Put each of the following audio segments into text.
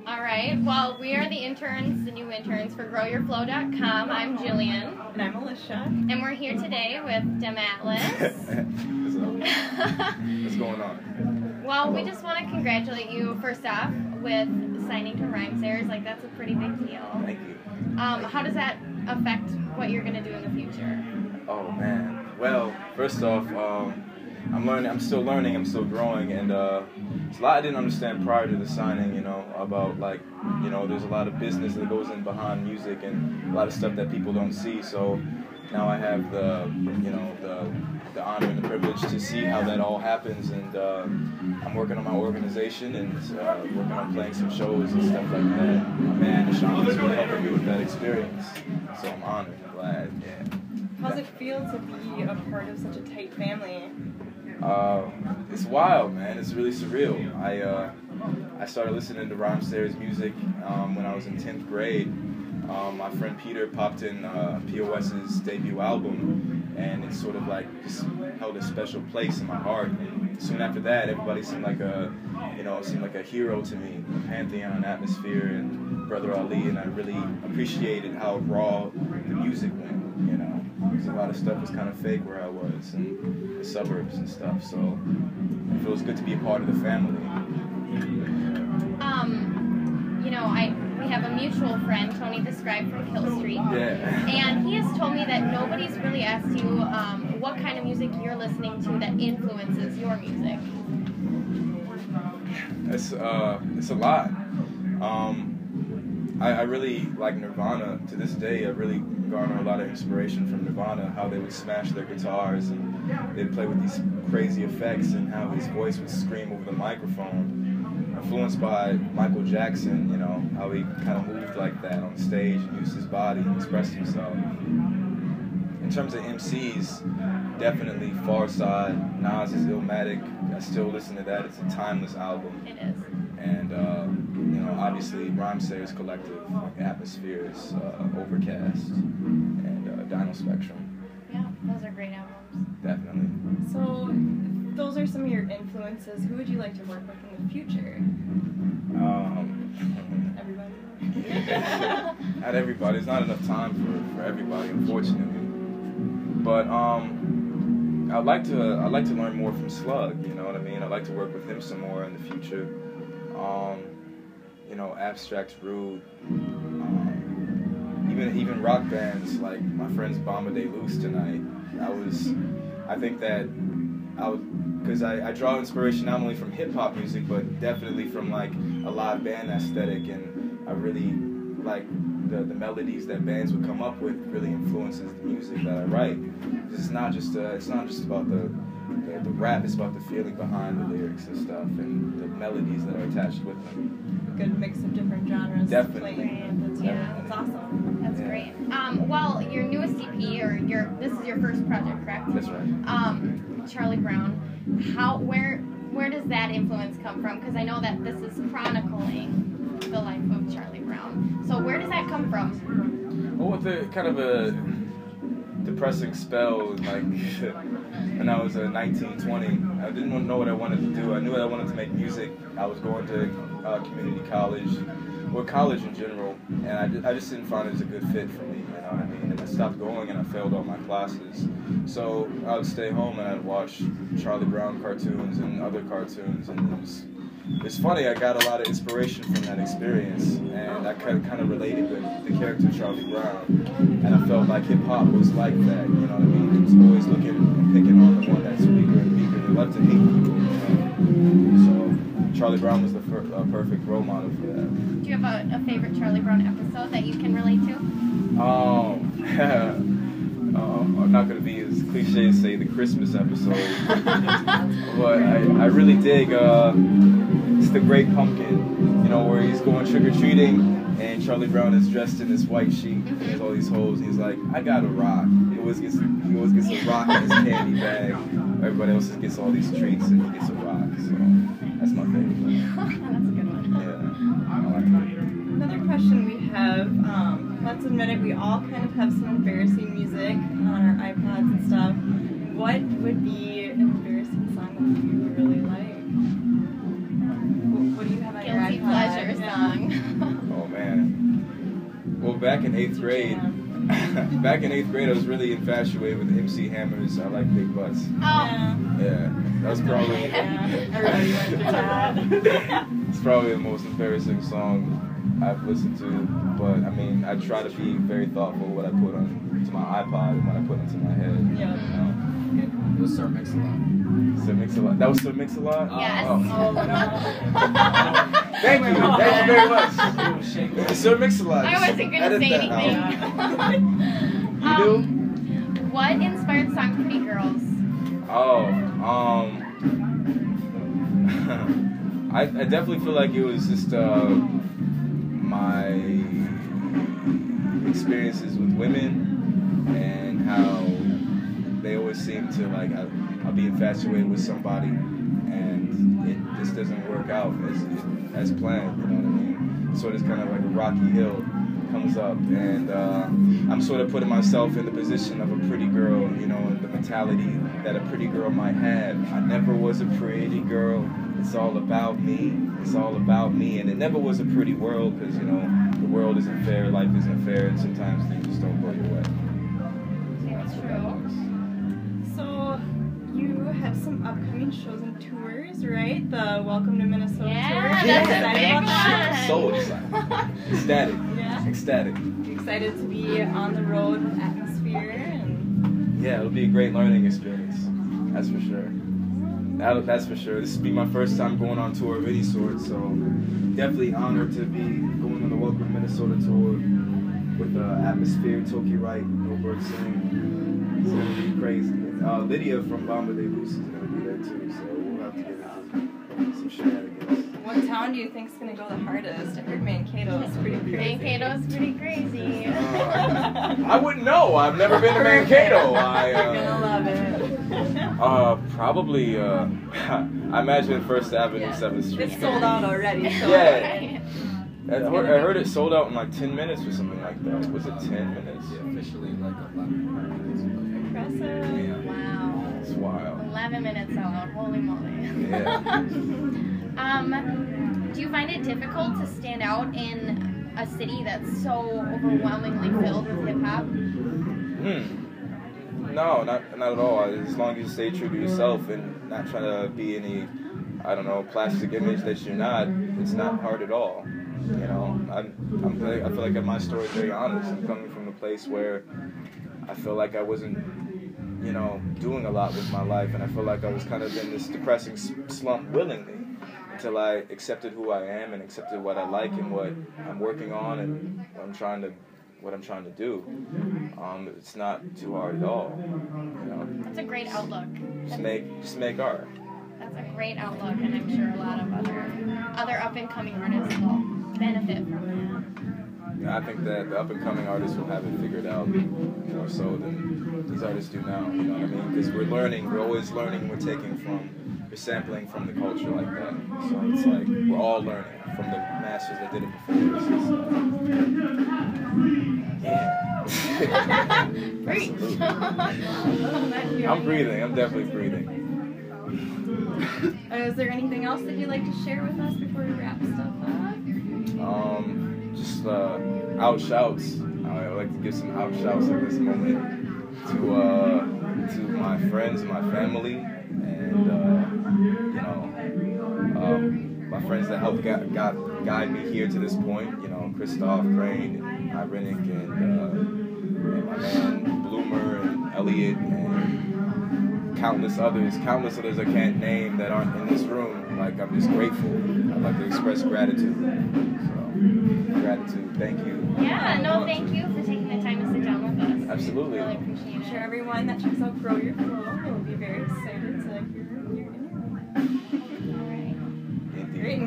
All right. Well, we are the interns, the new interns for GrowYourFlow.com. I'm Jillian. And I'm Alicia. And we're here today with Dem Atlas. What's going on? Well, we just want to congratulate you, first off, with signing to Rhymesayers. Like, that's a pretty big deal. Thank you. How does that affect what you're going to do in the future? Oh, man. Well, first off, I'm still learning, I'm still growing, and it's a lot I didn't understand prior to the signing, about there's a lot of business that goes in behind music and a lot of stuff that people don't see. So now I have the honor and the privilege to see how that all happens, and I'm working on my organization and working on playing some shows and stuff like that. My man, Sean, is really helping me with that experience, so I'm honored and glad, yeah. How's it feel to be a part of such a tight family? It's wild, man. It's really surreal. I started listening to Rhymesayers music when I was in 10th grade. My friend Peter popped in POS's debut album, and it sort of like just held a special place in my heart. And soon after that, everybody seemed like a hero to me. Pantheon, Atmosphere, and Brother Ali, and I really appreciated how raw the music went. Because a lot of stuff was kind of fake where I was, in the suburbs and stuff. So it feels good to be a part of the family. We have a mutual friend, Tony Describe from Kill Street. Yeah. And he has told me that nobody's really asked you what kind of music you're listening to that influences your music. It's a lot. I really like Nirvana. To this day, I really garner a lot of inspiration from Nirvana, how they would smash their guitars and they'd play with these crazy effects and how his voice would scream over the microphone. Influenced by Michael Jackson, how he kind of moved like that on stage and used his body and expressed himself. In terms of MCs, definitely Farside, Nas's Illmatic. I still listen to that. It's a timeless album. It is. And, obviously Rhymesayers Collective, Atmospheres, Overcast, and Dino Spectrum. Yeah, those are great albums. Definitely. So, those are some of your influences. Who would you like to work with in the future? Everybody? Not everybody. There's not enough time for everybody, unfortunately. But I'd like to learn more from Slug. You know what I mean? I'd like to work with him some more in the future. Abstract, Rude, even rock bands like my friends Bomba De Luce tonight. Because I draw inspiration not only from hip hop music, but definitely from like a live band aesthetic, and I really like the melodies that bands would come up with really influences the music that I write. It's not just about the rap, it's about the feeling behind the lyrics and stuff, and the melodies that are attached with them. A good mix of different genres. Definitely. That's awesome. That's great. Well, your newest EP, or this is your first project, correct? That's right. Charlie Brown. Where does that influence come from? Because I know that this is chronicling the life of Charlie Brown. So where does that come from? Well, with a kind of a depressing spell, like when I was 19, 20, I didn't know what I wanted to do. I knew that I wanted to make music. I was going to community college, or college in general, and I just didn't find it as a good fit for me, you know what I mean? And I stopped going and I failed all my classes. So I would stay home and I'd watch Charlie Brown cartoons and other cartoons, and it's funny, I got a lot of inspiration from that experience, and I kind of related with the character Charlie Brown, and I felt like hip-hop was like that, you know what I mean? It was always looking and picking on the one that's weaker and weaker. They love to hate people, So Charlie Brown was the perfect role model for that. Do you have a favorite Charlie Brown episode that you can relate to? I'm not going to be as cliche as say the Christmas episode, but I really dig it's the Great Pumpkin, where he's going trick-or-treating and Charlie Brown is dressed in this white sheet, he has all these holes, he's like, I got a rock. He always gets a rock in his candy bag. Everybody else gets all these treats and he gets a rock, so that's my favorite. That's a good one. Yeah, I like it. Another question we have, let's admit it, we all kind of have some embarrassing music on our iPods and stuff. What would be an embarrassing song that you really like? What do you have on your iPod? Guilty pleasures. Yeah. song? Oh man. Well, back in 8th grade, I was really infatuated with MC Hammer's "I Like Big Butts." Oh. Yeah, that was probably. Everybody went through that. It's probably the most embarrassing song I've listened to, but I mean, I try to be very thoughtful what I put onto my iPod and what I put into my head. Yeah. You know? It was Sir Mix-a-Lot. Sir Mix-a-Lot. That was Sir Mix-a-Lot? Yes. Oh. Oh, no. Thank you very much. Sir Mix-a-Lot. I wasn't gonna say Edit that anything. out. You do? What inspired the song "Pretty Girls"? Oh, I definitely feel like it was just my experiences with women and how they always seem to like I'll be infatuated with somebody and it just doesn't work out as planned. You know what I mean? So it's kind of like a rocky hill comes up, and I'm sort of putting myself in the position of a pretty girl, you know, and the mentality that a pretty girl might have. I never was a pretty girl. It's all about me. It's all about me, and it never was a pretty world because you know the world isn't fair, life isn't fair, and sometimes things just don't go your way. That's what that was. So, you have some upcoming shows and tours, right? The Welcome to Minnesota Yeah, tour. that's You a excited big about that? one. So excited, ecstatic, Yeah. ecstatic. You excited to be on the road with Atmosphere and Yeah, it'll be a great learning experience. That's for sure. That's for sure. This will be my first time going on tour of any sort, so definitely honored to be going on the Welcome to Minnesota tour with Atmosphere, Toki Wright, Gilbert Singh. It's gonna be crazy. Lydia from Bomba de Luce is gonna be there too, so we'll have to get into some shenanigans. what town do you think is going to go the hardest? I heard Mankato is pretty crazy. Mankato's pretty crazy. I wouldn't know. I've never been to Mankato. You're going to love it. Probably. I imagine First Avenue, Yeah. 7th Street. It's sold out already. So Yeah. I heard it sold out in like 10 minutes or something like that. Was it 10 minutes? Yeah, officially like 11 Impressive. minutes. Wow. It's wild. 11 minutes out. Holy moly. Yeah. Do you find it difficult to stand out in a city that's so overwhelmingly filled with hip hop? No, not at all. As long as you stay true to yourself and not trying to be any, I don't know, plastic image that you're not, it's not hard at all. You know, I feel like my story is very honest. I'm coming from a place where I feel like I wasn't, you know, doing a lot with my life, and I feel like I was kind of in this depressing slump willingly until I accepted who I am and accepted what I like and what I'm working on and what I'm trying to do. It's not too hard at all. You know. That's a great outlook. Just make art. That's a great outlook, and I'm sure a lot of other up and coming artists will benefit from Yeah, I think that the up and coming artists will have it figured out more so than these artists do now. You know what I mean? Because we're always learning. We're sampling from the culture like that. So it's like we're all learning from the masters that did it before us. that. I'm breathing. I'm definitely breathing. Is there anything else that you'd like to share with us before we wrap stuff up? Just out shouts. I would like to give some out shouts at this moment to my friends and my family, and you know, my friends that helped guide me here to this point. You know, Christoph, Crane, and Irenic, and my man Bloomer and Elliot, and countless others I can't name that aren't in this room. Like, I'm just grateful. I'd like to express gratitude. So, gratitude. Thank you. Yeah, no, thank you for taking the time to sit down with us. Absolutely. Really appreciate I'm it. sure everyone that checks out Grow Your Flow will be very excited to hear your interview.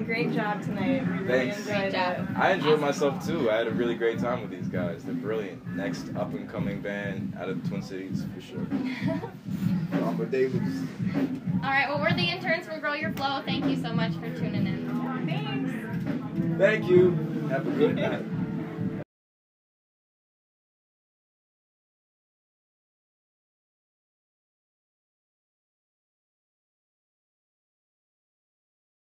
Great job tonight. We really Thanks. enjoyed Great job. it. I enjoyed myself too. I had a really great time with these guys. They're brilliant. Next up and coming band out of the Twin Cities for sure. Bomba de Luce. All right, well, we're the interns from Grow Your Flow. Thank you so much for tuning in. Thanks. Thank you. Have a good night.